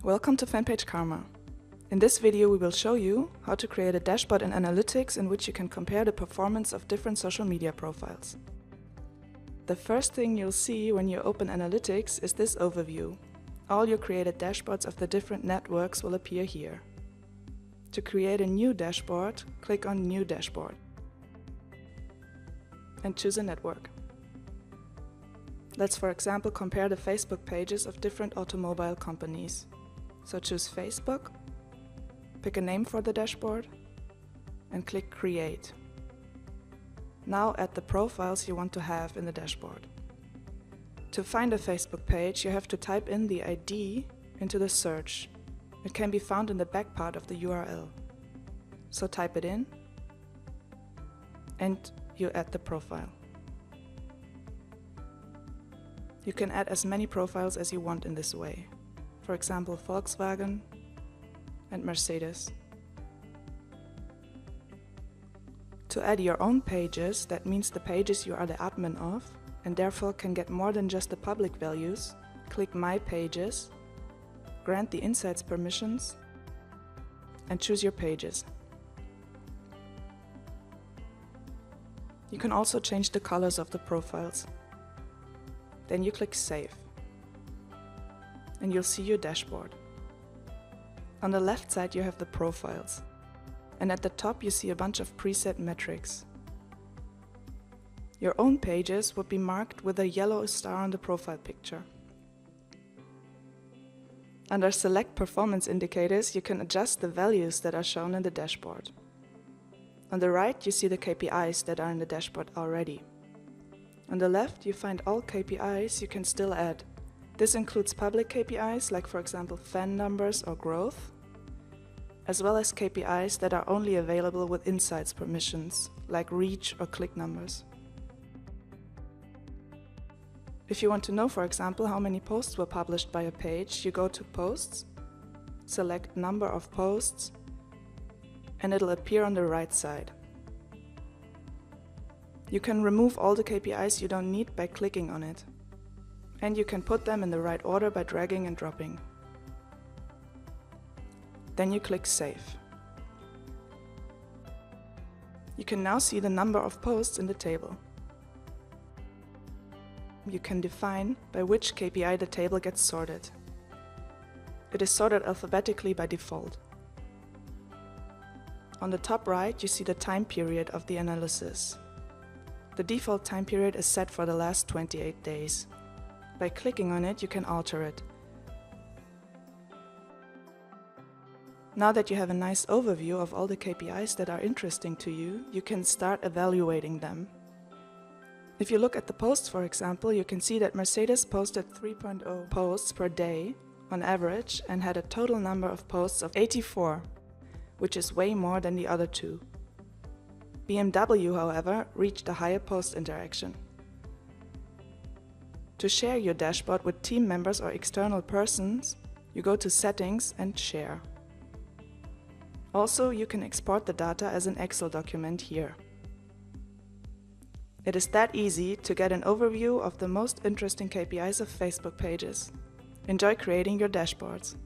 Welcome to Fanpage Karma. In this video we will show you how to create a dashboard in Analytics in which you can compare the performance of different social media profiles. The first thing you'll see when you open Analytics is this overview. All your created dashboards of the different networks will appear here. To create a new dashboard, click on New Dashboard and choose a network. Let's, for example, compare the Facebook pages of different automobile companies. So choose Facebook, pick a name for the dashboard, and click Create. Now add the profiles you want to have in the dashboard. To find a Facebook page, you have to type in the ID into the search. It can be found in the back part of the URL. So type it in, and you add the profile. You can add as many profiles as you want in this way. For example, Volkswagen and Mercedes. To add your own pages, that means the pages you are the admin of, and therefore can get more than just the public values, click My Pages, grant the insights permissions, and choose your pages. You can also change the colors of the profiles. Then you click Save, and you'll see your dashboard. On the left side you have the profiles, and at the top you see a bunch of preset metrics. Your own pages would be marked with a yellow star on the profile picture. Under Select Performance Indicators you can adjust the values that are shown in the dashboard. On the right you see the KPIs that are in the dashboard already. On the left you find all KPIs you can still add. This includes public KPIs like, for example, fan numbers or growth, as well as KPIs that are only available with insights permissions like reach or click numbers. If you want to know, for example, how many posts were published by a page, you go to Posts, select Number of Posts, and it'll appear on the right side. You can remove all the KPIs you don't need by clicking on it. And you can put them in the right order by dragging and dropping. Then you click Save. You can now see the number of posts in the table. You can define by which KPI the table gets sorted. It is sorted alphabetically by default. On the top right you see the time period of the analysis. The default time period is set for the last 28 days. By clicking on it, you can alter it. Now that you have a nice overview of all the KPIs that are interesting to you, you can start evaluating them. If you look at the posts, for example, you can see that Mercedes posted 3.0 posts per day on average and had a total number of posts of 84, which is way more than the other two. BMW, however, reached a higher post interaction. To share your dashboard with team members or external persons, you go to Settings and Share. Also, you can export the data as an Excel document here. It is that easy to get an overview of the most interesting KPIs of Facebook pages. Enjoy creating your dashboards.